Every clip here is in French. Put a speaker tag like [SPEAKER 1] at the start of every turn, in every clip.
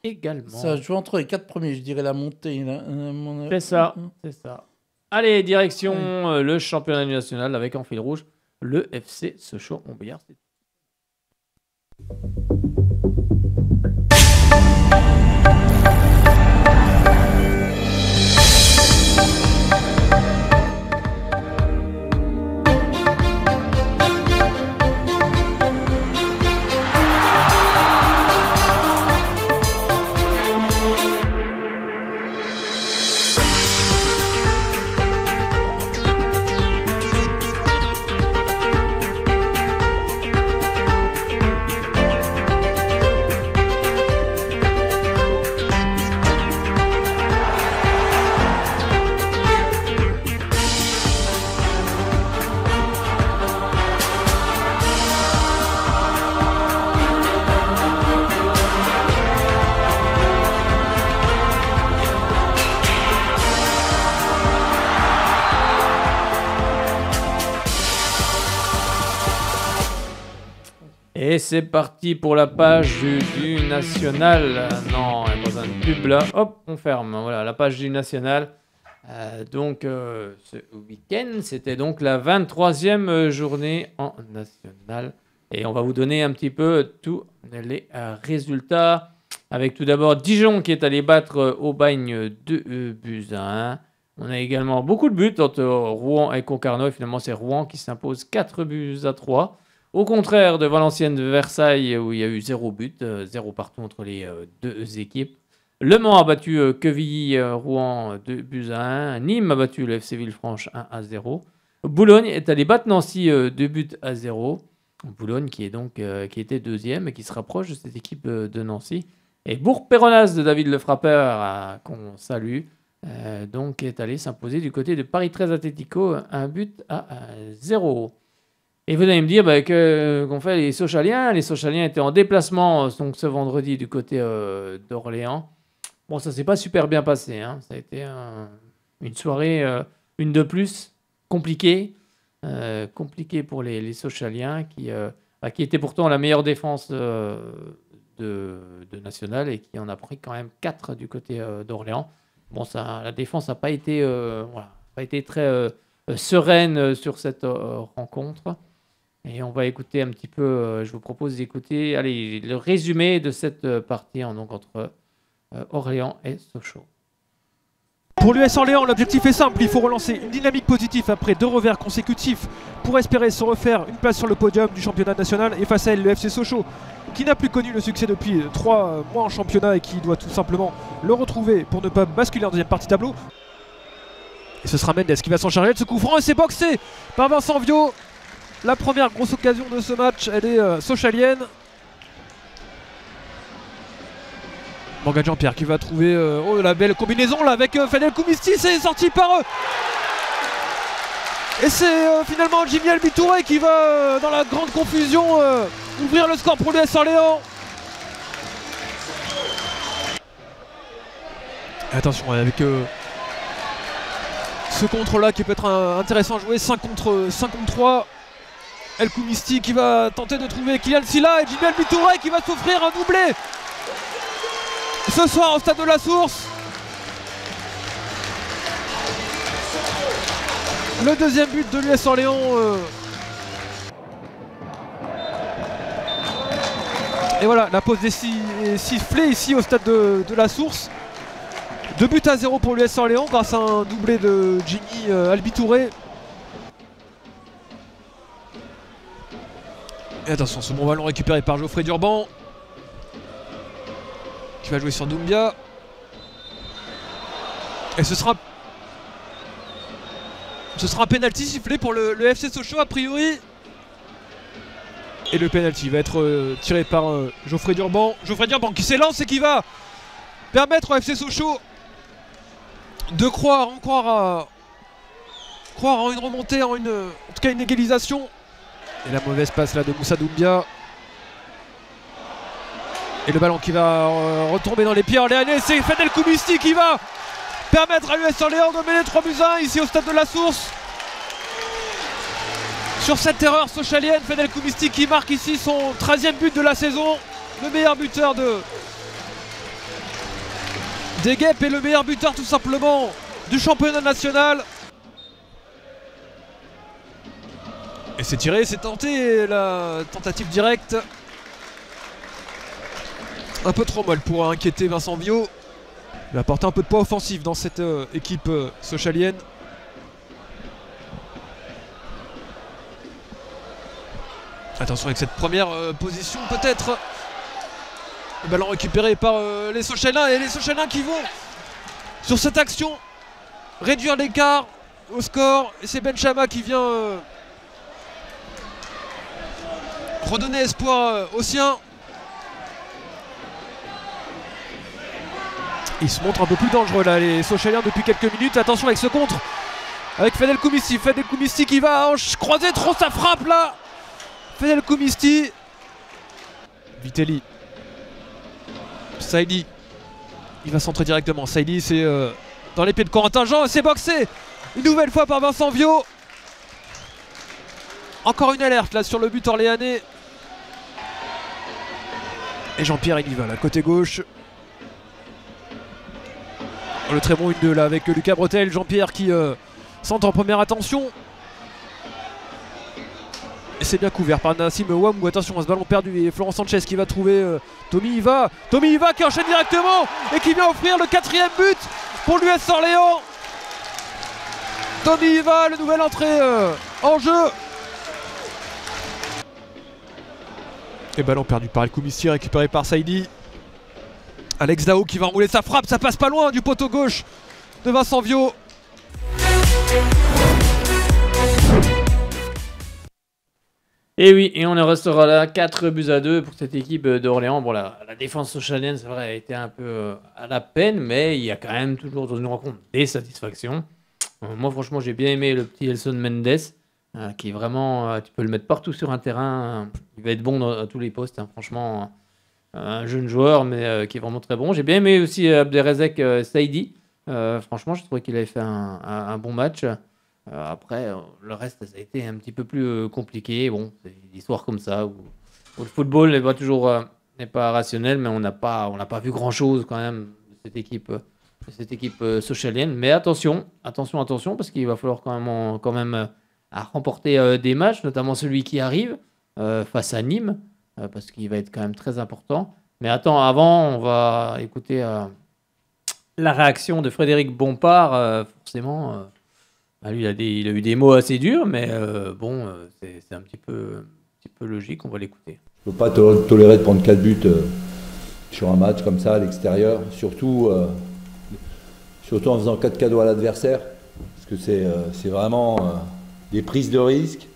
[SPEAKER 1] également.
[SPEAKER 2] Ça joue entre les 4 premiers, je dirais la montée.
[SPEAKER 1] C'est ça, c'est ça. Allez, direction le championnat national avec en fil rouge le FC Sochaux-Montbéliard. Et c'est parti pour la page du National. Non, il n'y a pas besoin de pub là. Hop, on ferme. Voilà, la page du National. Donc, ce week-end, c'était donc la 23e journée en National. Et on va vous donner un petit peu tous les résultats. Avec tout d'abord Dijon qui est allé battre Aubagne 2 buts à 1. On a également beaucoup de buts entre Rouen et Concarneau. Et finalement, c'est Rouen qui s'impose 4 buts à 3. Au contraire de Valenciennes de Versailles où il y a eu 0 but, 0 partout entre les deux équipes. Le Mans a battu Quevilly-Rouen 2 buts à 1. Nîmes a battu le FC Villefranche 1 à 0. Boulogne est allé battre Nancy 2 buts à 0. Boulogne qui était deuxième et qui se rapproche de cette équipe de Nancy. Et Bourg-Péronnas de David Lefrappeur, qu'on salue, donc est allé s'imposer du côté de Paris 13 Atlético 1 but à 0. Et vous allez me dire qu'on fait les Sochaliens. Les Sochaliens étaient en déplacement donc, ce vendredi du côté d'Orléans. Bon, ça s'est pas super bien passé. Hein. Ça a été une soirée, une de plus, compliquée. Compliquée pour les Sochaliens qui étaient pourtant la meilleure défense de National et qui en a pris quand même 4 du côté d'Orléans. Bon, la défense n'a pas été très sereine sur cette rencontre. Et on va écouter un petit peu, je vous propose d'écouter le résumé de cette partie donc, entre Orléans et Sochaux.
[SPEAKER 3] Pour l'US Orléans, l'objectif est simple, il faut relancer une dynamique positive après 2 revers consécutifs pour espérer se refaire une place sur le podium du championnat national et face à elle le FC Sochaux qui n'a plus connu le succès depuis 3 mois en championnat et qui doit tout simplement le retrouver pour ne pas basculer en deuxième partie tableau. Et ce sera Mendes qui va s'en charger de ce coup franc et c'est boxé par Vincent Viau. La première grosse occasion de ce match, elle est sochalienne. Morgan Jean-Pierre qui va trouver la belle combinaison là avec Fadel Koumisti, c'est sorti par eux. Et c'est finalement Jimmy Albitouré qui va dans la grande confusion ouvrir le score pour l'US Orléans. Attention avec ce contre là qui peut être intéressant à jouer, 5 contre 3. El Koumisti qui va tenter de trouver Kylian Silla et Jimmy Albitouré qui va s'offrir un doublé ce soir au stade de la Source. Le deuxième but de l'US Orléans. Et voilà, la pause est sifflée ici au stade de la Source. 2 buts à 0 pour l'US Orléans grâce à un doublé de Jimmy Albitouré. Et attention, ce bon ballon récupéré par Geoffrey Durban qui va jouer sur Doumbia. Et ce sera un penalty sifflé pour le FC Sochaux a priori. Et le penalty va être tiré par Geoffrey Durban. Geoffrey Durban qui s'élance et qui va permettre au FC Sochaux de croire en une remontée, en tout cas une égalisation. Et la mauvaise passe là de Moussa Doumbia. Et le ballon qui va retomber dans les pieds orléanais. C'est Fadel Koumisti qui va permettre à l'US Orléans de mener 3 buts à 1 ici au stade de la Source. Sur cette erreur sochalienne, Fadel Koumisti qui marque ici son 13e but de la saison. Le meilleur buteur Deguep est le meilleur buteur tout simplement du championnat national. Et c'est tiré, c'est tenté, la tentative directe. Un peu trop molle pour inquiéter Vincent Viot. Il va apporter un peu de poids offensif dans cette équipe sochalienne. Attention avec cette première position peut-être. Le ballon récupéré par les Sochaliens et les Sochaliens qui vont sur cette action réduire l'écart au score. Et c'est Benchama qui vient redonner espoir aux siens. Ils se montrent un peu plus dangereux là les Sochaliens depuis quelques minutes. Attention avec ce contre avec Fedel Koumisti. Fedel Koumisti qui va croiser trop sa frappe là. Fedel Koumisti. Vitelli. Saïdi. Il va centrer directement. Saïdi c'est dans les pieds de Corentin Jean. C'est boxé une nouvelle fois par Vincent Viot. Encore une alerte là sur le but orléanais. Et Jean-Pierre il y va là côté gauche. Le très bon 1-2 là avec Lucas Bretel. Jean-Pierre qui centre en première attention. Et c'est bien couvert par Nassim Ouamou. Attention à ce ballon perdu. Et Florent Sanchez qui va trouver Tommy Iva. Tommy Iva qui enchaîne directement et qui vient offrir le 4e but pour l'US Orléans. Tommy Iva, le nouvel entrée en jeu. Et ballon perdu par El Koumissi, récupéré par Saïdi. Alex Dao qui va enrouler sa frappe, ça passe pas loin du poteau gauche de Vincent Viot.
[SPEAKER 1] Et oui, et on en restera là, 4-2 pour cette équipe d'Orléans. Bon, la défense sochalienne, c'est vrai, a été un peu à la peine, mais il y a quand même toujours dans une rencontre des satisfactions. Moi, franchement, j'ai bien aimé le petit Elson Mendes, qui est vraiment, tu peux le mettre partout sur un terrain, il va être bon à tous les postes, franchement. Un jeune joueur, mais qui est vraiment très bon. J'ai bien aimé aussi Abderrezek Saïdi. Franchement, je trouvais qu'il avait fait un bon match. Après, le reste, ça a été un petit peu plus compliqué. Bon, c'est une histoire comme ça où le football n'est pas toujours n'est pas rationnel, mais on n'a pas vu grand-chose quand même de cette équipe sochalienne. Mais attention, parce qu'il va falloir quand même à remporter des matchs, notamment celui qui arrive face à Nîmes. Parce qu'il va être quand même très important. Mais attends, avant, on va écouter la réaction de Frédéric Bompard. Forcément, lui, il a eu des mots assez durs, mais bon, c'est un petit peu logique, on va l'écouter.
[SPEAKER 4] Je ne peux pas tolérer de prendre 4 buts sur un match comme ça à l'extérieur, surtout en faisant 4 cadeaux à l'adversaire, parce que c'est vraiment des prises de risques,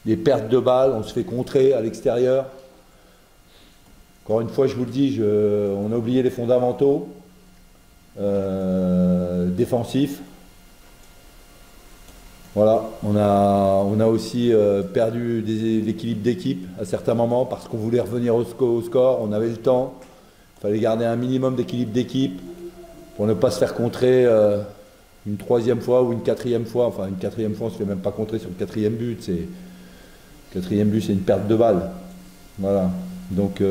[SPEAKER 4] des pertes de balles, on se fait contrer à l'extérieur. Encore une fois, je vous le dis, on a oublié les fondamentaux défensifs. Voilà, on a aussi perdu l'équilibre d'équipe à certains moments parce qu'on voulait revenir au score, on avait le temps. Il fallait garder un minimum d'équilibre d'équipe pour ne pas se faire contrer une 3e fois ou une 4e fois. Enfin, une 4e fois, on ne se fait même pas contrer sur le 4e but. Le 4e but, c'est une perte de balle. Voilà. Donc,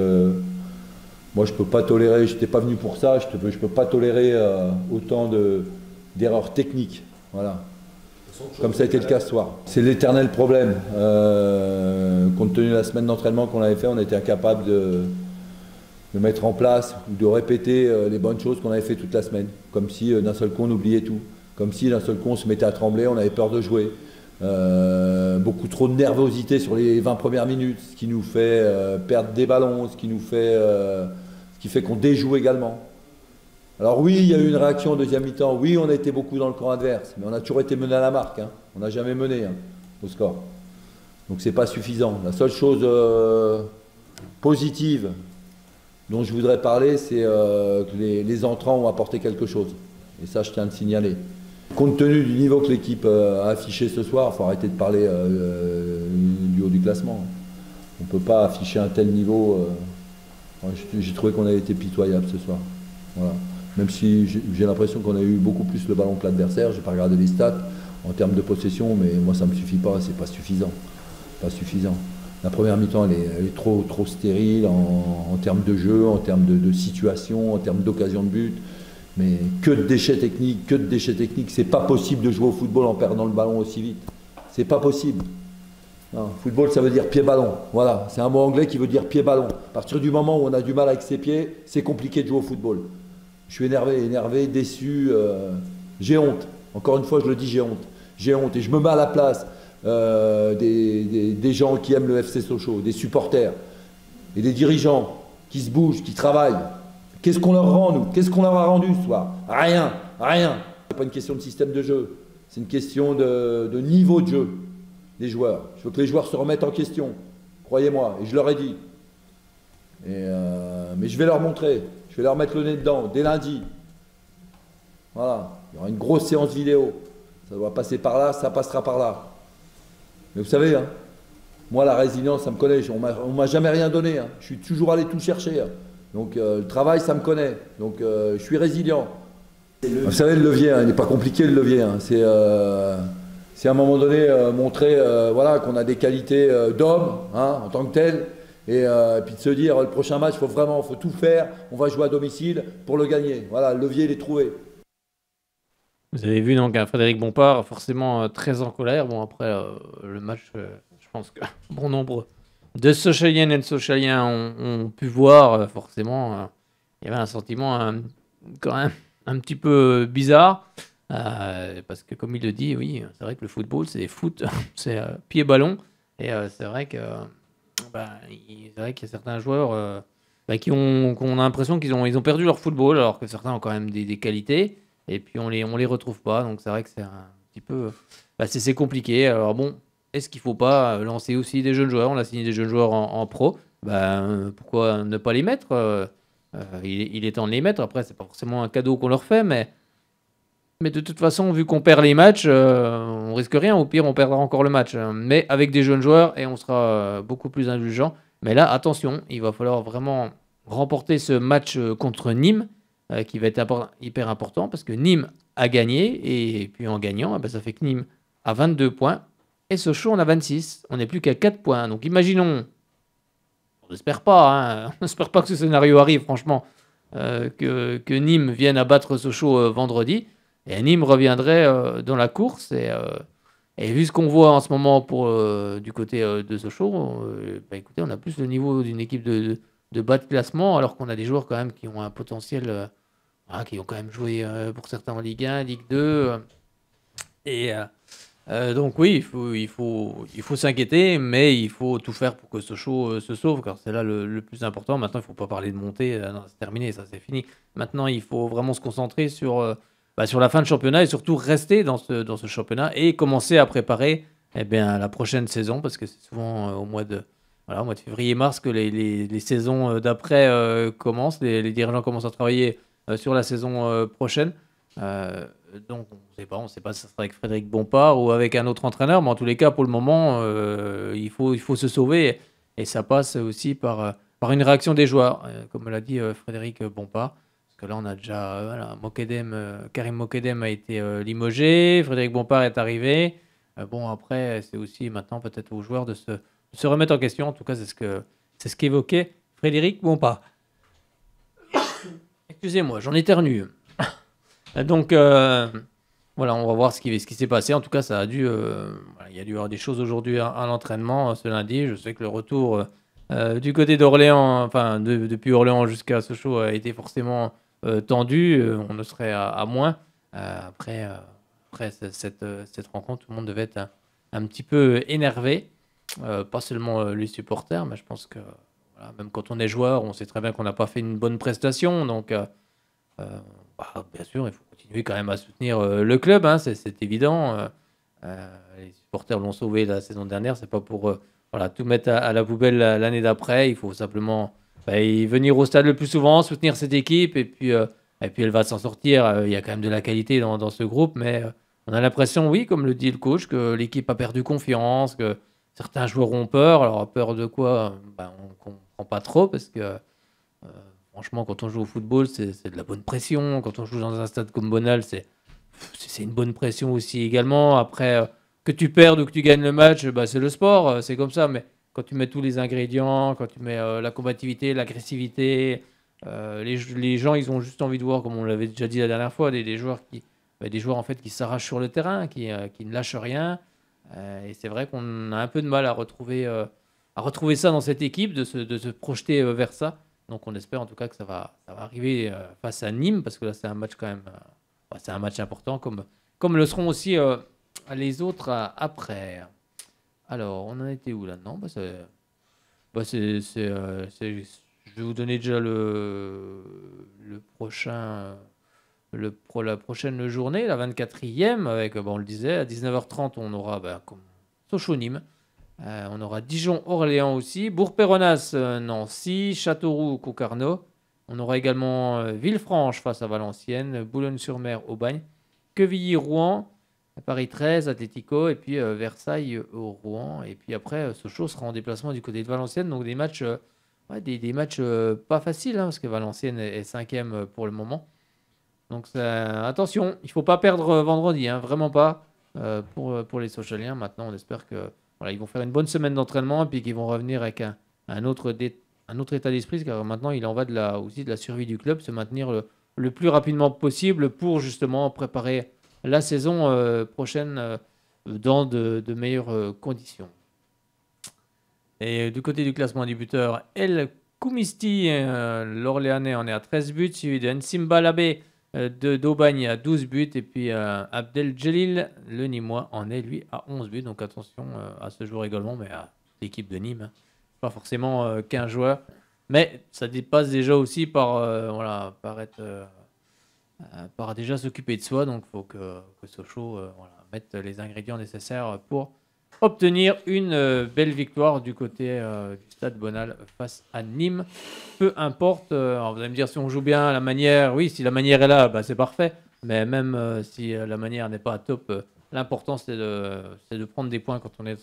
[SPEAKER 4] moi, je ne peux pas tolérer, je n'étais pas venu pour ça, je ne peux pas tolérer autant d'erreurs techniques. Voilà. Comme ça a été le cas ce soir. C'est l'éternel problème. Compte tenu de la semaine d'entraînement qu'on avait fait, on était incapable de mettre en place ou de répéter les bonnes choses qu'on avait fait toute la semaine. Comme si d'un seul coup on oubliait tout. Comme si d'un seul coup on se mettait à trembler, on avait peur de jouer. Beaucoup trop de nervosité sur les 20 premières minutes, ce qui nous fait perdre des ballons, ce qui fait qu'on déjoue également. Alors oui, il y a eu une réaction au deuxième mi-temps, oui, on a été beaucoup dans le camp adverse, mais on a toujours été mené à la marque, hein. On n'a jamais mené au score. Donc c'est pas suffisant. La seule chose positive dont je voudrais parler, c'est que les entrants ont apporté quelque chose. Et ça, je tiens à le signaler. Compte tenu du niveau que l'équipe a affiché ce soir, il faut arrêter de parler du haut du classement. On ne peut pas afficher un tel niveau. J'ai trouvé qu'on avait été pitoyable ce soir. Voilà. Même si j'ai l'impression qu'on a eu beaucoup plus le ballon que l'adversaire. Je n'ai pas regardé les stats en termes de possession, mais moi ça ne me suffit pas, c'est pas suffisant. Pas suffisant. La première mi-temps, elle est trop stérile en termes de jeu, en termes de situation, en termes d'occasion de but. Mais que de déchets techniques, que de déchets techniques. C'est pas possible de jouer au football en perdant le ballon aussi vite. C'est pas possible. Non, football, ça veut dire pied-ballon. Voilà, c'est un mot anglais qui veut dire pied-ballon. À partir du moment où on a du mal avec ses pieds, c'est compliqué de jouer au football. Je suis énervé, déçu. J'ai honte. Encore une fois, je le dis, j'ai honte. J'ai honte et je me mets à la place des gens qui aiment le FC Sochaux, des supporters et des dirigeants qui se bougent, qui travaillent. Qu'est-ce qu'on leur rend, nous? Qu'est-ce qu'on leur a rendu ce soir? Rien, rien. C'est pas une question de système de jeu, c'est une question de niveau de jeu des joueurs. Je veux que les joueurs se remettent en question, croyez-moi, et je leur ai dit. Mais je vais leur montrer, je vais leur mettre le nez dedans dès lundi. Voilà, il y aura une grosse séance vidéo. Ça doit passer par là, ça passera par là. Mais vous savez, hein, moi la résilience, ça me connaît, on m'a jamais rien donné. Hein. Je suis toujours allé tout chercher. Hein. Donc le travail, ça me connaît. Donc je suis résilient. Vous savez, le levier, hein, il n'est pas compliqué le levier. Hein. C'est à un moment donné montrer voilà, qu'on a des qualités d'homme hein, en tant que tel. Et puis de se dire, le prochain match, faut tout faire. On va jouer à domicile pour le gagner. Voilà, le levier, il est trouvé.
[SPEAKER 1] Vous avez vu donc un Frédéric Bompard forcément très en colère. Bon, après le match, je pense que bon nombre de Sochaliennes et de Sochaliens ont pu voir forcément. Il y avait un sentiment quand même un petit peu bizarre. Parce que comme il le dit, oui, c'est vrai que le football, c'est foot, c'est pied-ballon. Et c'est vrai que c'est vrai qu'il y a certains joueurs qui ont l'impression qu'ils ont perdu leur football, alors que certains ont quand même des qualités. Et puis on les retrouve pas, donc c'est vrai que c'est un petit peu, c'est compliqué. Alors bon, est-ce qu'il faut pas lancer aussi des jeunes joueurs? On a signé des jeunes joueurs en pro, pourquoi ne pas les mettre? Il est temps de les mettre. Après, c'est pas forcément un cadeau qu'on leur fait, mais de toute façon, vu qu'on perd les matchs, on risque rien. Au pire, on perdra encore le match, mais avec des jeunes joueurs et on sera beaucoup plus indulgent. Mais là, attention, il va falloir vraiment remporter ce match contre Nîmes. Qui va être hyper important parce que Nîmes a gagné et puis en gagnant, ça fait que Nîmes a 22 points et Sochaux on a 26. On n'est plus qu'à 4 points. Donc imaginons, on n'espère pas, on n'espère pas que ce scénario arrive franchement, que Nîmes vienne abattre Sochaux vendredi et Nîmes reviendrait dans la course et vu ce qu'on voit en ce moment du côté de Sochaux, écoutez, on a plus le niveau d'une équipe de bas de classement alors qu'on a des joueurs quand même qui ont un potentiel qui ont quand même joué pour certains en Ligue 1, Ligue 2 donc oui, il faut s'inquiéter, mais il faut tout faire pour que Sochaux se sauve, car c'est là le plus important. Maintenant, il ne faut pas parler de montée, non, c'est terminé, ça c'est fini. Maintenant, il faut vraiment se concentrer sur la fin de championnat et surtout rester dans ce championnat et commencer à préparer la prochaine saison, parce que c'est souvent au mois de février-mars que les saisons d'après commencent, les dirigeants commencent à travailler sur la saison prochaine. Donc on ne sait pas si ça sera avec Frédéric Bompard ou avec un autre entraîneur, mais en tous les cas, pour le moment, il faut se sauver et ça passe aussi par une réaction des joueurs, comme l'a dit Frédéric Bompard. Parce que là, on a déjà Karim Mokedem a été limogé, Frédéric Bompard est arrivé. Après, c'est aussi maintenant peut-être aux joueurs de se remettre en question. En tout cas, c'est ce qu'évoquait Frédéric Bompard. Excusez-moi, j'en éternue. Donc, on va voir ce qui s'est passé. En tout cas, ça a dû, il y a dû y avoir des choses aujourd'hui à l'entraînement ce lundi. Je sais que le retour du côté d'Orléans, depuis Orléans jusqu'à Sochaux, a été forcément tendu. On ne serait à moins. Après cette rencontre, tout le monde devait être un petit peu énervé. Pas seulement les supporters, mais je pense que même quand on est joueur, on sait très bien qu'on n'a pas fait une bonne prestation. Donc, bien sûr, il faut continuer quand même à soutenir le club, c'est évident. Les supporters l'ont sauvé la saison dernière, c'est pas pour tout mettre à la poubelle l'année d'après. Il faut simplement venir au stade le plus souvent, soutenir cette équipe, et puis elle va s'en sortir. Il y a quand même de la qualité dans ce groupe, mais on a l'impression, oui, comme le dit le coach, que l'équipe a perdu confiance, que certains joueurs ont peur. Alors, peur de quoi? On ne comprend pas trop, parce que franchement, quand on joue au football, c'est de la bonne pression. Quand on joue dans un stade comme Bonal, c'est une bonne pression aussi également. Après, que tu perdes ou que tu gagnes le match, c'est le sport, c'est comme ça. Mais quand tu mets tous les ingrédients, quand tu mets la combativité, l'agressivité, Les gens, ils ont juste envie de voir, comme on l'avait déjà dit la dernière fois, des joueurs en fait qui s'arrachent sur le terrain, qui ne lâchent rien. Et c'est vrai qu'on a un peu de mal à retrouver ça dans cette équipe, de se projeter vers ça. Donc on espère en tout cas que ça va arriver face à Nîmes, parce que là c'est un match quand même, c'est un match important, comme le seront aussi les autres après. Alors, on en était où là? Non, je vais vous donner déjà le prochain, la prochaine journée, la 24e, avec, on le disait, à 19h30, on aura comme Sochaux-Nîmes. On aura Dijon-Orléans aussi, Bourg-Péronnas, Nancy, Châteauroux, Concarneau. On aura également Villefranche face à Valenciennes, Boulogne-sur-Mer, Aubagne, Quevilly-Rouen, Paris 13, Atlético, et puis Versailles au Rouen. Et puis après, Sochaux sera en déplacement du côté de Valenciennes. Donc des matchs, des matchs pas faciles, parce que Valenciennes est 5e pour le moment. Donc attention, il ne faut pas perdre vendredi, vraiment pas pour les Sochaliens. Maintenant, on espère que ils vont faire une bonne semaine d'entraînement et puis qu'ils vont revenir avec un autre état d'esprit, car maintenant il en va aussi de la survie du club, se maintenir le plus rapidement possible pour justement préparer la saison prochaine dans de meilleures conditions. Et du côté du classement des buteurs, El Koumisti, l'Orléanais, en est à 13 buts, suivi de Nsimba Labé d'Aubagne à 12 buts, et puis Abdeljelil, le Nîmois, en est lui à 11 buts. Donc attention à ce joueur également, mais à l'équipe de Nîmes. Pas forcément 15 joueurs, mais ça dépasse déjà aussi par déjà s'occuper de soi. Donc il faut que Sochaux mette les ingrédients nécessaires pour obtenir une belle victoire du côté du Stade Bonal face à Nîmes. Peu importe, alors vous allez me dire si on joue bien, la manière, oui, si la manière est là, c'est parfait. Mais même si la manière n'est pas à top, l'important c'est de prendre des points quand on est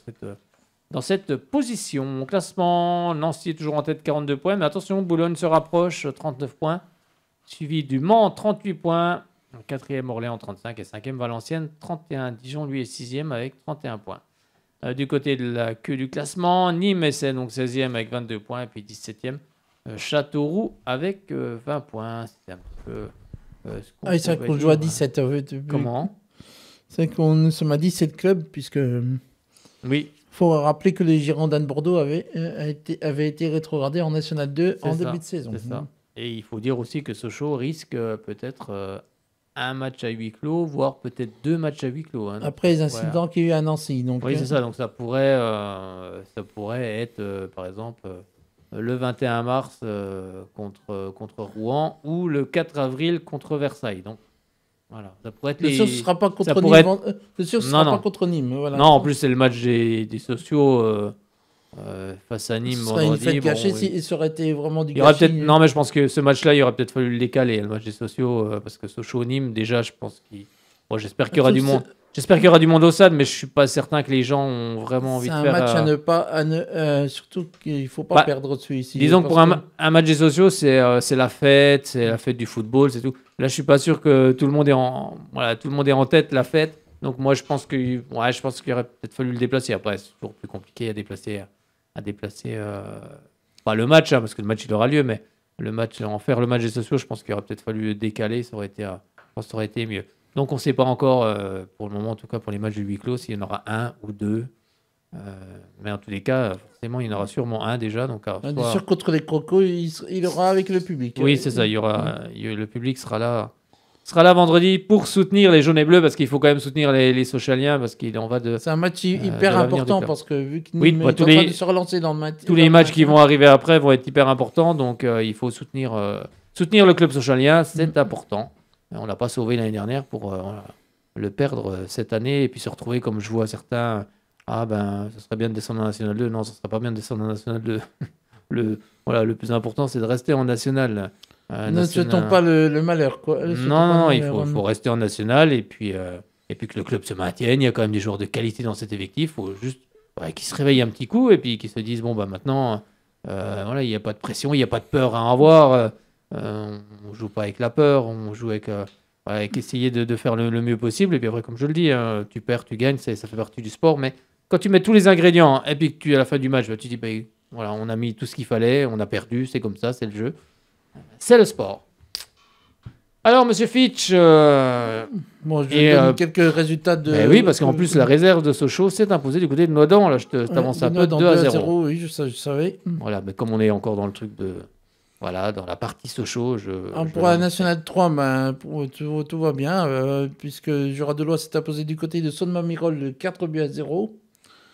[SPEAKER 1] dans cette position. Au classement, Nancy est toujours en tête, 42 points. Mais attention, Boulogne se rapproche, 39 points. Suivi du Mans, 38 points. 4e, Orléans, 35. Et 5e, Valenciennes, 31. Dijon, lui, est 6e avec 31 points. Du côté de la queue du classement, Nîmes essaie donc 16e avec 22 points. Et puis 17e, Châteauroux avec 20 points. C'est un peu
[SPEAKER 2] c'est vrai qu'on joue à 17.
[SPEAKER 1] Comment?
[SPEAKER 2] C'est vrai qu'on nous sommes à 17 clubs, puisque...
[SPEAKER 1] Oui.
[SPEAKER 2] Il faut rappeler que les Girondins de Bordeaux avaient été rétrogradés en National 2 début de saison.
[SPEAKER 1] C'est ça. Et il faut dire aussi que Sochaux risque peut-être un match à huis clos, voire peut-être 2 matchs à huis clos.
[SPEAKER 2] Après les incidents qu'il y a eu à Nancy. Donc,
[SPEAKER 1] oui, c'est ça. Donc ça pourrait être, par exemple, le 21 mars contre Rouen ou le 4 avril contre Versailles. Donc voilà, ça pourrait être
[SPEAKER 2] ce ne sera pas contre Nîmes. Pas contre Nîmes. Voilà.
[SPEAKER 1] Non, en plus c'est le match des sociaux face à Nîmes.
[SPEAKER 2] Ce serait une fête gâchée si ça aurait été vraiment du
[SPEAKER 1] gâchis. Non, mais je pense que ce match-là, il aurait peut-être fallu le décaler, le match des sociaux, parce que Sochaux-Nîmes, déjà, je pense j'espère qu'il y aura du monde. J'espère qu'il y aura du monde au stade, mais je suis pas certain que les gens ont vraiment envie de faire.
[SPEAKER 2] C'est un match à ne pas, surtout qu'il faut pas perdre celui-ci.
[SPEAKER 1] Disons que pour un match des sociaux, c'est la fête du football, c'est tout. Là, je suis pas sûr que tout le monde est en tête la fête. Donc moi, je pense qu'il aurait peut-être fallu le déplacer. Après, c'est toujours plus compliqué à déplacer pas le match, parce que le match il aura lieu, mais en faire le match des sociaux, je pense qu'il aurait peut-être fallu le décaler. Ça aurait été mieux. Donc on ne sait pas encore, pour le moment, en tout cas pour les matchs de huis clos, s'il y en aura 1 ou 2. Mais en tous les cas, forcément, il y en aura sûrement 1 déjà. Donc,
[SPEAKER 2] bien sûr, contre les Crocos, il aura avec le public.
[SPEAKER 1] Oui, c'est ça. Le public sera là vendredi pour soutenir les jaunes et bleus, parce qu'il faut quand même soutenir les Sochaliens, parce qu'il en va de.
[SPEAKER 2] C'est un match hyper important, parce que vu que
[SPEAKER 1] Nîmes est en train de se relancer dans le match. Tous les matchs qui vont arriver après vont être hyper importants. Donc il faut soutenir le club sochalien. C'est important. On ne l'a pas sauvé l'année dernière pour le perdre cette année, et puis se retrouver comme je vois certains. Ça serait bien de descendre en National 2. Non, ça ne serait pas bien de descendre en National 2. Le plus important, c'est de rester en National.
[SPEAKER 2] Ne souhaitons pas le malheur, quoi.
[SPEAKER 1] Non, il faut rester en National, et puis que le club se maintienne. Il y a quand même des joueurs de qualité dans cet effectif. Il faut juste qu'ils se réveillent un petit coup, et puis qu'ils se disent maintenant, il n'y a pas de pression, il n'y a pas de peur à avoir. On ne joue pas avec la peur, on joue avec essayer de faire le mieux possible. Et puis après, comme je le dis, tu perds, tu gagnes, ça fait partie du sport. Mais quand tu mets tous les ingrédients, et puis que à la fin du match, tu dis, on a mis tout ce qu'il fallait, on a perdu, c'est comme ça, c'est le jeu. c'est le sport. Alors, Monsieur Fitch,
[SPEAKER 2] Bon, je donne quelques résultats de.
[SPEAKER 1] oui, parce qu'en plus, la réserve de Sochaux s'est imposée du côté de Noidans. Là, je t'avance un peu 2-0.
[SPEAKER 2] Oui, je savais.
[SPEAKER 1] Voilà, mais comme on est encore dans le truc de. Voilà, dans la partie Sochaux,
[SPEAKER 2] pour la Nationale 3, tout va bien, puisque Jura-de-Loire s'est imposé du côté de Saône-Mamirol de 4-0.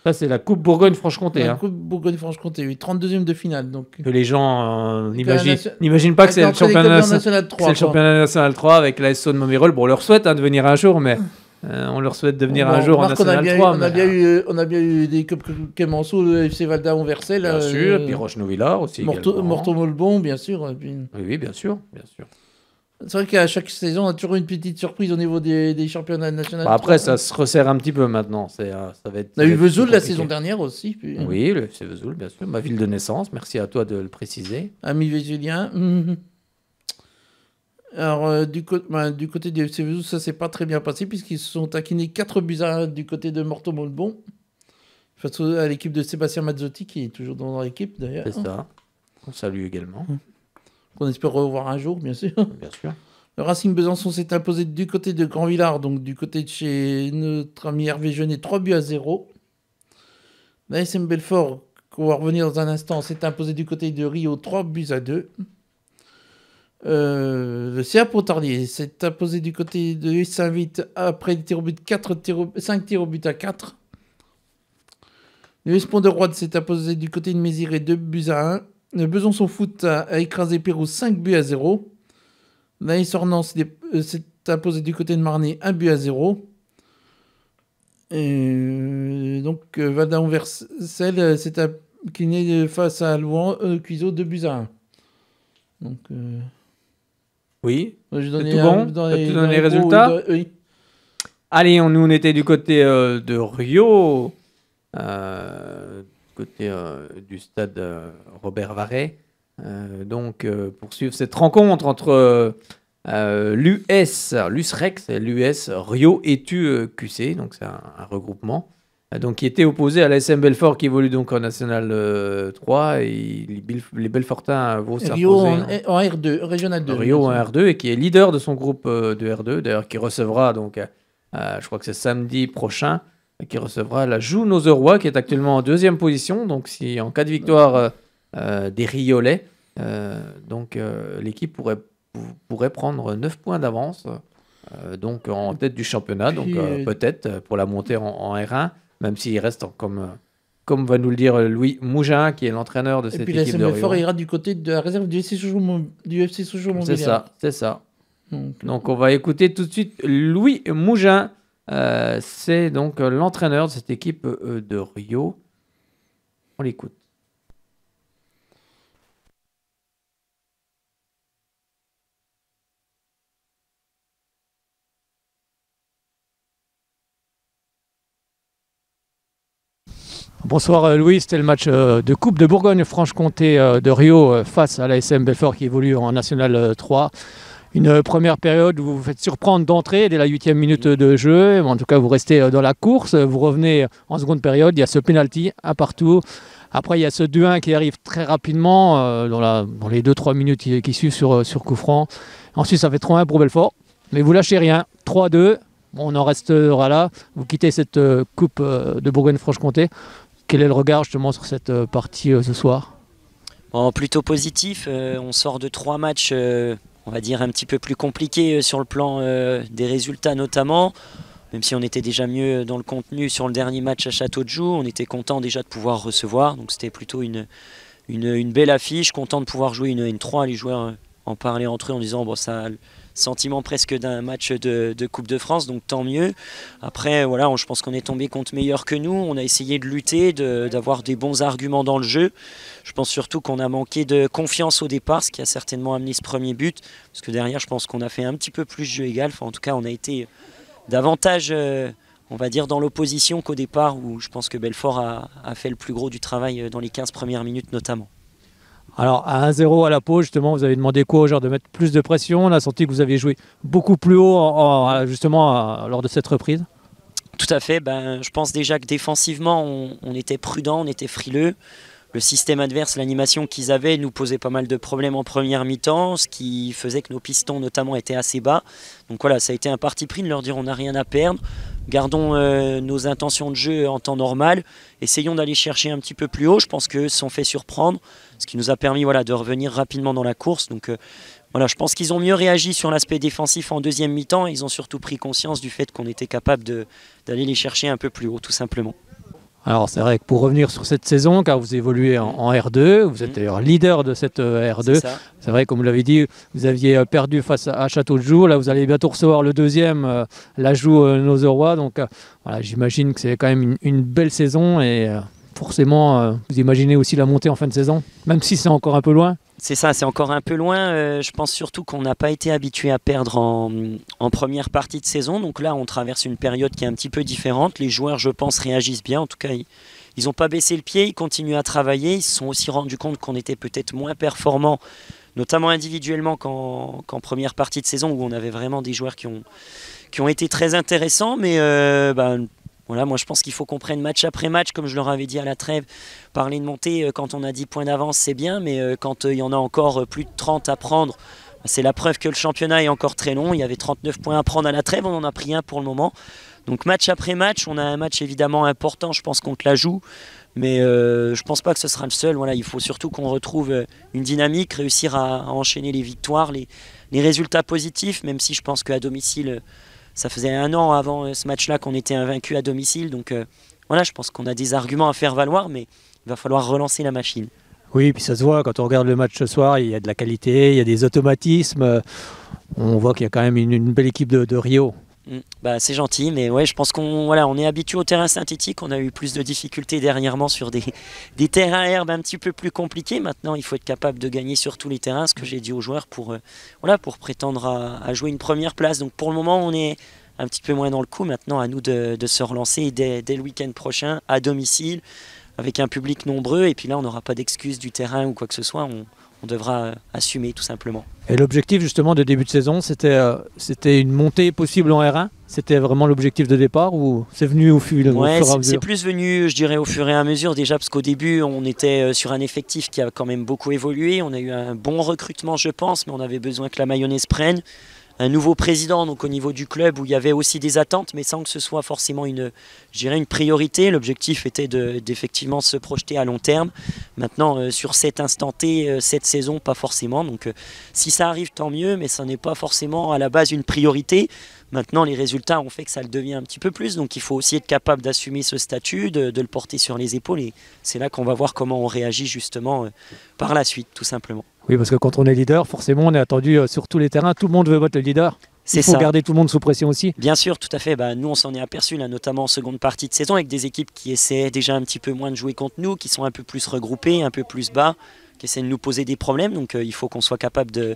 [SPEAKER 1] Ça, c'est la Coupe Bourgogne-Franche-Comté.
[SPEAKER 2] La Coupe Bourgogne-Franche-Comté, oui, 32e de finale. Donc.
[SPEAKER 1] Que les gens n'imaginent pas que c'est le championnat national 3. C'est le championnat national 3 avec la Saône-Mamirol. Bon, on leur souhaite de venir un jour, mais on leur souhaite de venir un jour en national 3.
[SPEAKER 2] On a bien eu des Coupes Clémenceau, le FC Valda-Anversel.
[SPEAKER 1] Bien sûr, et puis Roche-Novillard aussi.
[SPEAKER 2] Morteau-Molbon, bien sûr.
[SPEAKER 1] Oui, bien sûr.
[SPEAKER 2] C'est vrai qu'à chaque saison, on a toujours une petite surprise au niveau des championnats nationaux.
[SPEAKER 1] Après, ça se resserre un petit peu maintenant. Ça va être,
[SPEAKER 2] on a eu Vesoul la saison dernière aussi. Puis...
[SPEAKER 1] Oui, le FC Vesoul, bien sûr. Ma ville de naissance. Merci à toi de le préciser.
[SPEAKER 2] Ami vésulien. Alors, du côté du FC Vesoul, ça s'est pas très bien passé puisqu'ils se sont taquinés 4-1 du côté de Morteau-Molbon. Face à l'équipe de Sébastien Mazzotti, qui est toujours dans l'équipe d'ailleurs.
[SPEAKER 1] C'est ça. On salue également.
[SPEAKER 2] Qu'on espère revoir un jour, bien sûr.
[SPEAKER 1] Bien sûr.
[SPEAKER 2] Le Racing Besançon s'est imposé du côté de Grand-Villard, donc du côté de chez notre ami Hervé Jeunet, 3-0. La SM Belfort, qu'on va revenir dans un instant, s'est imposé du côté de Rio, 3-2. Le CA Pontarlier s'est imposé du côté de Saint-Vite après des tirs au but 5 tirs au but à 4. Le Espont de Roide s'est imposé du côté de Méziré, 2-1. Le Besançon Foot a écrasé Pérou 5-0. L'AS Ornans s'est imposé du côté de Marnay 1-0. Donc Valda-Anversel s'est incliné face à Louan Cuiseau 2-1. Donc
[SPEAKER 1] oui,
[SPEAKER 2] je
[SPEAKER 1] c'est tout bon. Dans les résultats.
[SPEAKER 2] Oui.
[SPEAKER 1] Allez, nous on était du côté de Rio. Côté du stade Robert Varret. Donc, pour suivre cette rencontre entre l'USREX et l'US Rio Etu QC, donc c'est un regroupement, donc qui était opposé à l'ASM Belfort qui évolue donc en National 3 et les Belfortins vont s'imposer.
[SPEAKER 2] Rio en R2, Régional 2.
[SPEAKER 1] Rio en R2 et qui est leader de son groupe de R2, d'ailleurs qui recevra donc, je crois que c'est samedi prochain, qui recevra la Joune aux Aurois, qui est actuellement en 2e position. Donc, si en cas de victoire des Riolais, l'équipe pourrait prendre 9 points d'avance donc en tête du championnat. Donc, peut-être pour la montée en R1, même s'il reste, comme va nous le dire Louis Mougin, qui est l'entraîneur de cette équipe de Rio. Et puis, la
[SPEAKER 2] Fort ira du côté de la réserve du FC Sochaux Montbéliard.
[SPEAKER 1] C'est ça. Donc, on va écouter tout de suite Louis Mougin. C'est donc l'entraîneur de cette équipe de Rio. On l'écoute. Bonsoir Louis, c'était le match de Coupe de Bourgogne-Franche-Comté de Rio face à l'ASM Belfort qui évolue en National 3. Une première période où vous vous faites surprendre d'entrée dès la 8e minute de jeu. En tout cas, vous restez dans la course. Vous revenez en seconde période. Il y a ce penalty, un partout. Après, il y a ce 2-1 qui arrive très rapidement dans les 2-3 minutes qui suivent sur coup franc. Ensuite, ça fait 3-1 pour Belfort. Mais vous lâchez rien. 3-2. Bon, on en restera là. Vous quittez cette Coupe de Bourgogne-Franche-Comté. Quel est le regard justement sur cette partie ce soir ?
[SPEAKER 5] Plutôt positif. On sort de 3 matchs... on va dire un petit peu plus compliqué sur le plan des résultats notamment, même si on était déjà mieux dans le contenu sur le dernier match à Château-de-Joux, on était content déjà de pouvoir recevoir, donc c'était plutôt une belle affiche, content de pouvoir jouer une 3, les joueurs en parlaient entre eux en disant bon, ça a le sentiment presque d'un match de Coupe de France, donc tant mieux. Après voilà, je pense qu'on est tombé contre meilleur que nous, on a essayé de lutter, d'avoir des bons arguments dans le jeu. Je pense surtout qu'on a manqué de confiance au départ, ce qui a certainement amené ce premier but, parce que derrière je pense qu'on a fait un petit peu plus jeu égal, en tout cas on a été davantage on va dire dans l'opposition qu'au départ, où je pense que Belfort a fait le plus gros du travail dans les 15 premières minutes notamment.
[SPEAKER 1] Alors à 1-0 à la pause, justement, vous avez demandé quoi aux joueurs de mettre plus de pression. On a senti que vous aviez joué beaucoup plus haut justement lors de cette reprise.
[SPEAKER 5] Tout à fait, je pense déjà que défensivement on était prudent, on était frileux. le système adverse, l'animation qu'ils avaient nous posait pas mal de problèmes en première mi-temps, ce qui faisait que nos pistons notamment étaient assez bas. Donc voilà, ça a été un parti pris de leur dire on n'a rien à perdre, gardons nos intentions de jeu en temps normal, essayons d'aller chercher un petit peu plus haut. Je pense qu'eux se sont fait surprendre, ce qui nous a permis de revenir rapidement dans la course. Donc voilà, je pense qu'ils ont mieux réagi sur l'aspect défensif en deuxième mi-temps. Ils ont surtout pris conscience du fait qu'on était capable d'aller les chercher un peu plus haut, tout simplement.
[SPEAKER 6] Alors c'est vrai que pour revenir sur cette saison, car vous évoluez en R2, vous êtes d'ailleurs leader de cette R2, c'est vrai, comme vous l'avez dit, vous aviez perdu face à Château de Joux, là vous allez bientôt recevoir le deuxième, l'Ajoux Nozeroy, donc voilà, j'imagine que c'est quand même une belle saison et forcément vous imaginez aussi la montée en fin de saison, même si c'est encore un peu loin.
[SPEAKER 5] C'est ça, c'est encore un peu loin. Je pense surtout qu'on n'a pas été habitué à perdre en première partie de saison. Donc là, on traverse une période qui est un petit peu différente. Les joueurs, je pense, réagissent bien. En tout cas, ils n'ont pas baissé le pied, ils continuent à travailler. Ils se sont aussi rendus compte qu'on était peut-être moins performants, notamment individuellement qu'en première partie de saison, où on avait vraiment des joueurs qui ont été très intéressants. Mais voilà, moi je pense qu'il faut qu'on prenne match après match, comme je leur avais dit à la trêve. Parler de montée quand on a 10 points d'avance, c'est bien, mais quand il y en a encore plus de 30 à prendre, c'est la preuve que le championnat est encore très long. Il y avait 39 points à prendre à la trêve, on en a pris un pour le moment. Donc match après match, on a un match évidemment important, je pense, contre l'Ajoux, mais je pense pas que ce sera le seul. Voilà, il faut surtout qu'on retrouve une dynamique, réussir à enchaîner les victoires, les résultats positifs, même si je pense qu'à domicile, ça faisait 1 an avant ce match-là qu'on était invaincu à domicile. Donc voilà, je pense qu'on a des arguments à faire valoir, mais il va falloir relancer la machine.
[SPEAKER 6] Oui, puis ça se voit, quand on regarde le match ce soir, il y a de la qualité, il y a des automatismes. On voit qu'il y a quand même une belle équipe de Rio.
[SPEAKER 5] C'est gentil, mais ouais, je pense on est habitué au terrain synthétique. On a eu plus de difficultés dernièrement sur des terrains herbes un petit peu plus compliqués. Maintenant, il faut être capable de gagner sur tous les terrains, ce que j'ai dit aux joueurs pour prétendre à jouer une première place. Donc pour le moment, on est un petit peu moins dans le coup. Maintenant, à nous de se relancer dès le week-end prochain, à domicile, avec un public nombreux. Et puis là, on n'aura pas d'excuses du terrain ou quoi que ce soit. On devra assumer tout simplement.
[SPEAKER 6] Et l'objectif justement de début de saison, c'était une montée possible en R1 ? C'était vraiment l'objectif de départ ou c'est venu au fur et à mesure ?
[SPEAKER 5] C'est plus venu, je dirais, au fur et à mesure déjà, parce qu'au début, on était sur un effectif qui a quand même beaucoup évolué. On a eu un bon recrutement, je pense, mais on avait besoin que la mayonnaise prenne. Un nouveau président donc au niveau du club où il y avait aussi des attentes, mais sans que ce soit forcément une priorité. L'objectif était d'effectivement se projeter à long terme. Maintenant, sur cet instant T, cette saison, pas forcément. Donc si ça arrive, tant mieux, mais ça n'est pas forcément à la base une priorité. Maintenant, les résultats ont fait que ça le devient un petit peu plus. Donc il faut aussi être capable d'assumer ce statut, de le porter sur les épaules. Et c'est là qu'on va voir comment on réagit justement par la suite, tout simplement.
[SPEAKER 6] Oui, parce que quand on est leader, forcément, on est attendu sur tous les terrains. Tout le monde veut être le leader. Il faut garder tout le monde sous pression aussi.
[SPEAKER 5] Bien sûr, tout à fait. Nous, on s'en est aperçu, là, notamment en seconde partie de saison, avec des équipes qui essaient déjà un petit peu moins de jouer contre nous, qui sont un peu plus regroupées, un peu plus bas, qui essaient de nous poser des problèmes. Donc, il faut qu'on soit capable de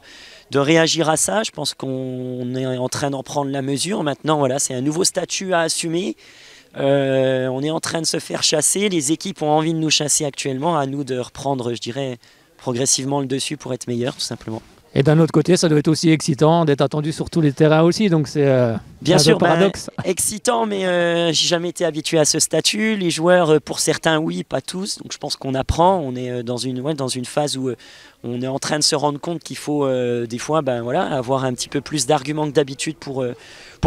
[SPEAKER 5] réagir à ça. Je pense qu'on est en train d'en prendre la mesure. Maintenant, voilà, c'est un nouveau statut à assumer. On est en train de se faire chasser. Les équipes ont envie de nous chasser actuellement. À nous de reprendre, je dirais, progressivement le dessus pour être meilleur, tout simplement.
[SPEAKER 6] Et d'un autre côté, ça doit être aussi excitant d'être attendu sur tous les terrains aussi, donc c'est
[SPEAKER 5] bien sûr
[SPEAKER 6] un paradoxe.
[SPEAKER 5] Excitant, mais j'ai jamais été habitué à ce statut. Les joueurs, pour certains, oui, pas tous. Donc je pense qu'on apprend. On est dans une phase où on est en train de se rendre compte qu'il faut des fois, avoir un petit peu plus d'arguments que d'habitude pour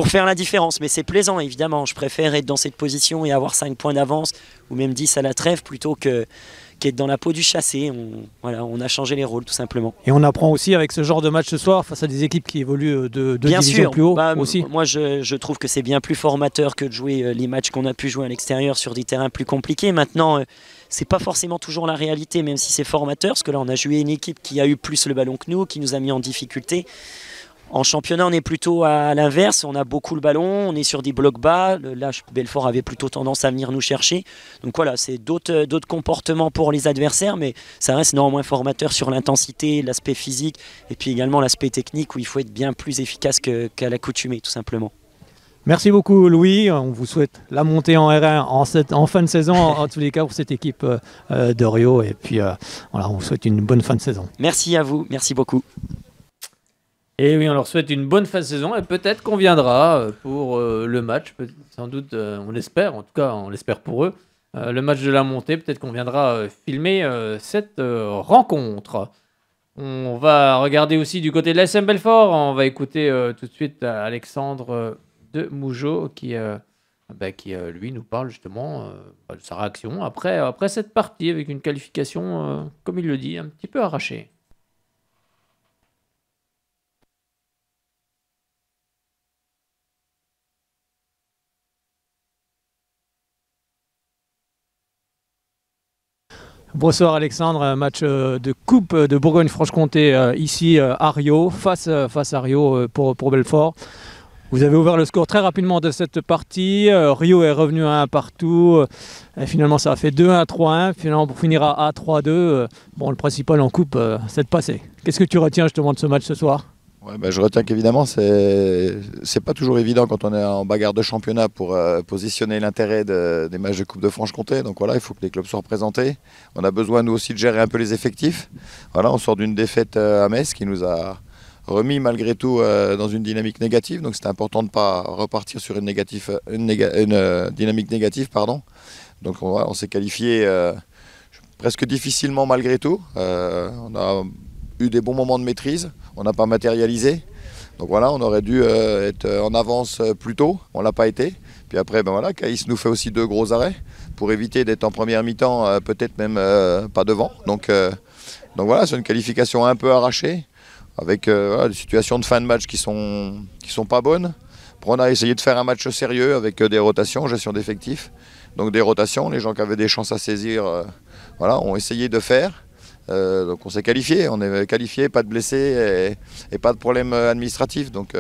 [SPEAKER 5] faire la différence. Mais c'est plaisant, évidemment. Je préfère être dans cette position et avoir 5 points d'avance ou même 10 à la trêve plutôt qu'être dans la peau du chassé. On a changé les rôles tout simplement.
[SPEAKER 6] Et on apprend aussi avec ce genre de match ce soir face à des équipes qui évoluent de division plus haut aussi.
[SPEAKER 5] Moi je trouve que c'est bien plus formateur que de jouer les matchs qu'on a pu jouer à l'extérieur sur des terrains plus compliqués. Maintenant, c'est pas forcément toujours la réalité, même si c'est formateur, parce que là on a joué une équipe qui a eu plus le ballon que nous, qui nous a mis en difficulté. En championnat, on est plutôt à l'inverse, on a beaucoup le ballon, on est sur des blocs bas. Là, Belfort avait plutôt tendance à venir nous chercher. Donc voilà, c'est d'autres comportements pour les adversaires, mais ça reste néanmoins formateur sur l'intensité, l'aspect physique, et puis également l'aspect technique où il faut être bien plus efficace qu'à l'accoutumée, tout simplement.
[SPEAKER 6] Merci beaucoup Louis, on vous souhaite la montée en R1 en fin de saison, en tous les cas pour cette équipe de Rio, et puis on vous souhaite une bonne fin de saison.
[SPEAKER 5] Merci à vous, merci beaucoup.
[SPEAKER 1] Et oui, on leur souhaite une bonne fin de saison et peut-être qu'on viendra pour le match, sans doute, on l'espère, en tout cas on l'espère pour eux, le match de la montée. Peut-être qu'on viendra filmer cette rencontre. On va regarder aussi du côté de l'ASM Belfort. On va écouter tout de suite Alexandre de Mougeot qui lui nous parle justement de sa réaction après cette partie avec une qualification, comme il le dit, un petit peu arrachée.
[SPEAKER 6] Bonsoir Alexandre, un match de Coupe de Bourgogne-Franche-Comté ici à Rio, face à Rio pour Belfort. Vous avez ouvert le score très rapidement de cette partie. Rio est revenu à 1 partout. Et finalement, ça a fait 2-1, 3-1. Finalement, pour finir à 3-2. Bon, le principal en coupe, c'est de passer. Qu'est-ce que tu retiens justement de ce match ce soir ?
[SPEAKER 7] Ouais, je retiens qu'évidemment, c'est pas toujours évident quand on est en bagarre de championnat pour positionner l'intérêt des matchs de Coupe de Franche-Comté. Donc voilà, il faut que les clubs soient représentés. On a besoin, nous aussi, de gérer un peu les effectifs. Voilà, on sort d'une défaite à Metz qui nous a remis malgré tout dans une dynamique négative. Donc c'était important de ne pas repartir sur une dynamique négative. Donc on s'est qualifié presque difficilement malgré tout. On a eu des bons moments de maîtrise, on n'a pas matérialisé. Donc voilà, on aurait dû être en avance plus tôt, on ne l'a pas été. Puis après, Caïs nous fait aussi 2 gros arrêts pour éviter d'être en première mi-temps, peut-être même pas devant. Donc voilà, c'est une qualification un peu arrachée, avec des situations de fin de match qui sont pas bonnes. Après, on a essayé de faire un match sérieux avec des rotations, gestion d'effectifs. Donc des rotations, les gens qui avaient des chances à saisir ont essayé de faire. Donc on s'est qualifié, pas de blessés et pas de problème administratif. Donc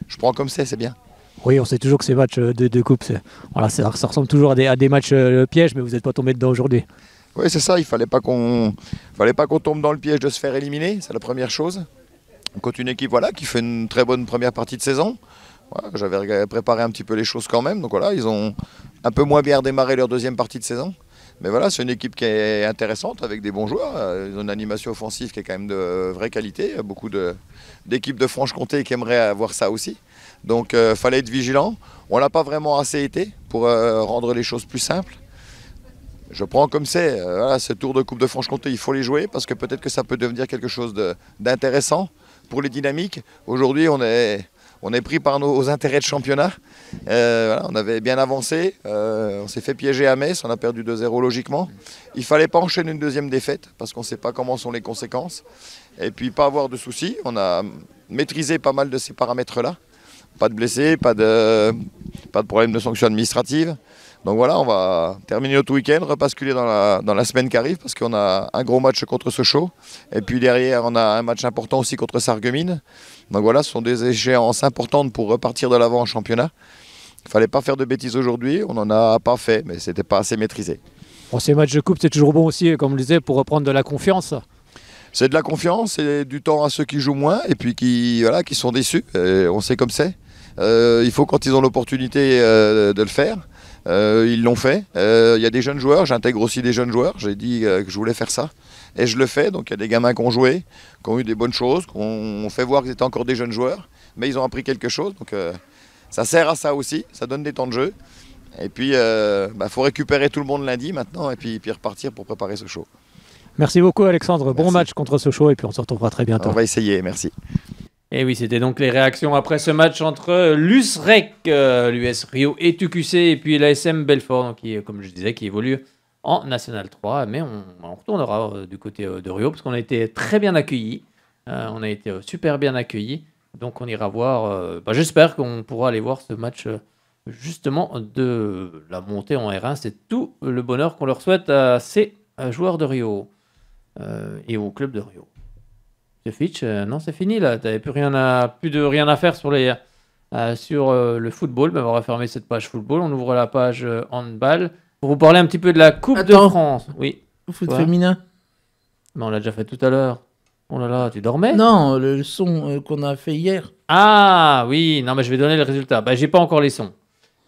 [SPEAKER 7] je prends comme c'est bien.
[SPEAKER 6] Oui, on sait toujours que ces matchs de coupe, ça ressemble toujours à des matchs pièges, mais vous n'êtes pas tombé dedans aujourd'hui.
[SPEAKER 7] Oui, c'est ça, il fallait pas qu'on tombe dans le piège de se faire éliminer, c'est la première chose. Contre une équipe qui fait une très bonne première partie de saison. Voilà, j'avais préparé un petit peu les choses quand même, donc voilà, ils ont un peu moins bien redémarré leur deuxième partie de saison. Mais voilà, c'est une équipe qui est intéressante avec des bons joueurs. Ils ont une animation offensive qui est quand même de vraie qualité. Il y a beaucoup d'équipes de Franche-Comté qui aimeraient avoir ça aussi. Donc il fallait être vigilant. On ne l'a pas vraiment assez été pour rendre les choses plus simples. Je prends comme c'est. Ce tour de Coupe de Franche-Comté, il faut les jouer parce que peut-être que ça peut devenir quelque chose d'intéressant pour les dynamiques. Aujourd'hui, on est pris par nos intérêts de championnat. On avait bien avancé, on s'est fait piéger à Metz, on a perdu 2-0 logiquement. Il ne fallait pas enchaîner une deuxième défaite parce qu'on ne sait pas comment sont les conséquences. Et puis pas avoir de soucis, on a maîtrisé pas mal de ces paramètres-là. Pas de blessés, pas de problème de sanctions administratives. Donc voilà, on va terminer notre week-end, repasculer dans la semaine qui arrive parce qu'on a un gros match contre Sochaux. Et puis derrière, on a un match important aussi contre Sarreguemines. Donc voilà, ce sont des échéances importantes pour repartir de l'avant en championnat. Il ne fallait pas faire de bêtises aujourd'hui, on n'en a pas fait, mais ce n'était pas assez maîtrisé.
[SPEAKER 6] Bon, ces matchs de coupe, c'est toujours bon aussi, comme on le disait, pour reprendre de la confiance.
[SPEAKER 7] C'est de la confiance, c'est du temps à ceux qui jouent moins et puis qui sont déçus. Et on sait comme c'est. Il faut quand ils ont l'opportunité de le faire. Ils l'ont fait. Il y a des jeunes joueurs, j'intègre aussi des jeunes joueurs. J'ai dit que je voulais faire ça. Et je le fais. Donc il y a des gamins qui ont joué, qui ont eu des bonnes choses, qui ont fait voir qu'ils étaient encore des jeunes joueurs. Mais ils ont appris quelque chose. Donc ça sert à ça aussi. Ça donne des temps de jeu. Et puis faut récupérer tout le monde lundi maintenant et puis repartir pour préparer ce show.
[SPEAKER 6] Merci beaucoup Alexandre. Bon match contre Sochaux et puis on se retrouvera très bientôt.
[SPEAKER 7] On va essayer. Merci.
[SPEAKER 1] Et oui, c'était donc les réactions après ce match entre l'USREC, l'US Rio et TQC, et puis l'ASM Belfort, donc qui, comme je disais, qui évolue en National 3. Mais on retournera du côté de Rio, parce qu'on a été très bien accueillis. On a été super bien accueillis. Donc on ira voir, j'espère qu'on pourra aller voir ce match justement de la montée en R1. C'est tout le bonheur qu'on leur souhaite à ces joueurs de Rio et au club de Rio. Fitch, non, c'est fini là. T'avais plus rien à faire sur le football. On va refermer cette page football. On ouvre la page handball pour vous parler un petit peu de la Coupe de France. Oui.
[SPEAKER 2] Foot féminin.
[SPEAKER 1] Mais on l'a déjà fait tout à l'heure. Oh là là, tu dormais?
[SPEAKER 2] Non, le son qu'on a fait hier.
[SPEAKER 1] Ah oui, non mais je vais donner le résultat. J'ai pas encore les sons.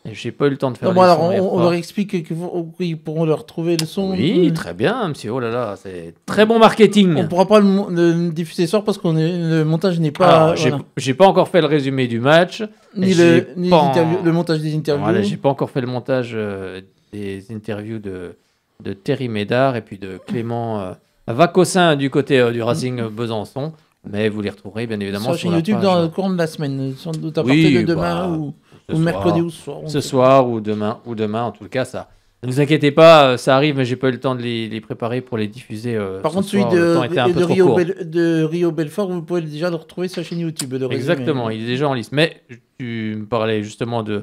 [SPEAKER 1] J'ai pas eu le temps de faire les sons.
[SPEAKER 2] Alors on leur explique qu'ils pourront leur trouver le son.
[SPEAKER 1] Oui, très bien, monsieur. Oh là là, c'est très bon marketing.
[SPEAKER 2] On pourra pas le diffuser ce soir parce que le montage n'est pas.
[SPEAKER 1] Alors, j'ai pas encore fait le résumé du match.
[SPEAKER 2] Ni le montage des interviews.
[SPEAKER 1] Voilà, j'ai pas encore fait le montage des interviews de Thierry Médard et puis de Clément Vacossin du côté du Racing Besançon. Mais vous les retrouverez bien évidemment sur
[SPEAKER 2] la YouTube
[SPEAKER 1] page.
[SPEAKER 2] Dans le courant de la semaine, sans doute à partir de demain ou mercredi ou ce soir.
[SPEAKER 1] Ce soir ou demain, en tout cas, ça. Ne vous inquiétez pas, ça arrive, mais j'ai pas eu le temps de les préparer pour les diffuser.
[SPEAKER 2] Par contre, celui de Rio Belfort, vous pouvez déjà le retrouver sur la chaîne YouTube.
[SPEAKER 1] Exactement, il est déjà en liste. Mais tu me parlais justement du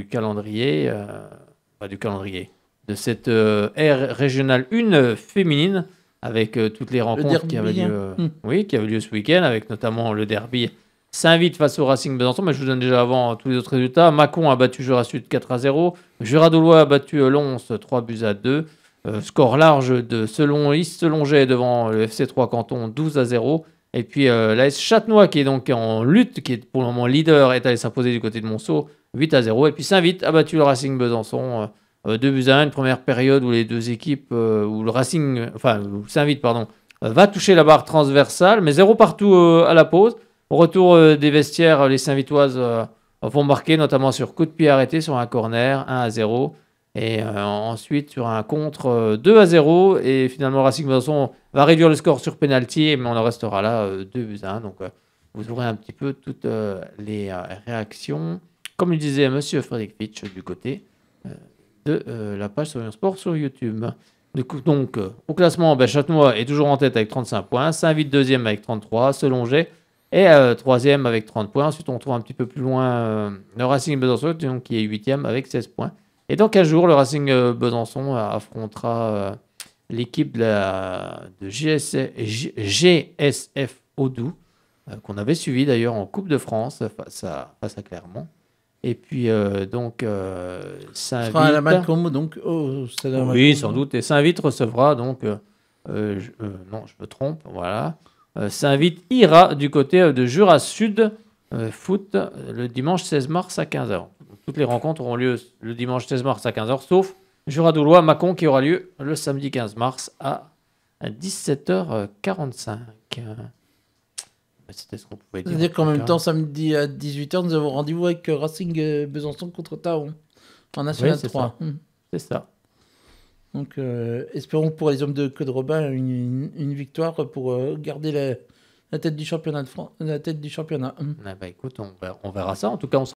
[SPEAKER 1] calendrier, de cette ère régionale 1 féminine, avec toutes les rencontres qui avaient lieu ce week-end, avec notamment le derby Saint-Vith face au Racing Besançon. Mais je vous donne déjà avant tous les autres résultats. Mâcon a battu Jura Sud 4-0. Jura-Dolois a battu Lons 3-2. Score large de Selonget devant le FC3 Canton 12-0. Et puis l'AS Châtenois, qui est donc en lutte, qui est pour le moment leader, est allé s'imposer du côté de Monceau 8-0. Et puis Saint-Vith a battu le Racing Besançon 2-1. Une première période où les deux équipes, où Saint-Vith va toucher la barre transversale, mais 0 partout à la pause. Au retour des vestiaires, les Saint-Vittoises vont marquer, notamment sur coup de pied arrêté sur un corner, 1-0. Et ensuite, sur un contre, 2-0. Et finalement, Racing Besançon va réduire le score sur pénalty, mais on en restera là, 2-1. Donc, vous aurez un petit peu toutes les réactions, comme le disait monsieur Frédéric Fitch, du côté de la page Souriant Sport sur YouTube. Donc, au classement, Châtenois est toujours en tête avec 35 points. Saint-Vith, deuxième avec 33. Selonget et troisième avec 30 points. Ensuite, on trouve un petit peu plus loin le Racing Besançon, qui est huitième avec 16 points. Et dans 15 jours, le Racing Besançon affrontera l'équipe de GSF Audoux, qu'on avait suivi d'ailleurs en Coupe de France face à Clermont. Et puis, Saint-Vith...
[SPEAKER 2] Ce sera à la Malcom, donc...
[SPEAKER 1] oui, sans doute. Et Saint-Vith recevra, donc... non, je me trompe, voilà. Saint-Vith ira du côté de Jura Sud foot le dimanche 16 mars à 15h. Toutes les rencontres auront lieu le dimanche 16 mars à 15h, sauf Jura-Dolois Mâcon qui aura lieu le samedi 15 mars à 17h45. C'était ce qu'on pouvait dire.
[SPEAKER 2] C'est-à-dire qu'en même temps, samedi à 18h, nous avons rendez-vous avec Racing Besançon contre Taon en National 3.
[SPEAKER 1] C'est ça.
[SPEAKER 2] Donc, espérons pour les hommes de Claude Robin une victoire pour garder la tête du championnat de France, la tête du championnat.
[SPEAKER 1] Écoute, on verra ça. En tout cas, on se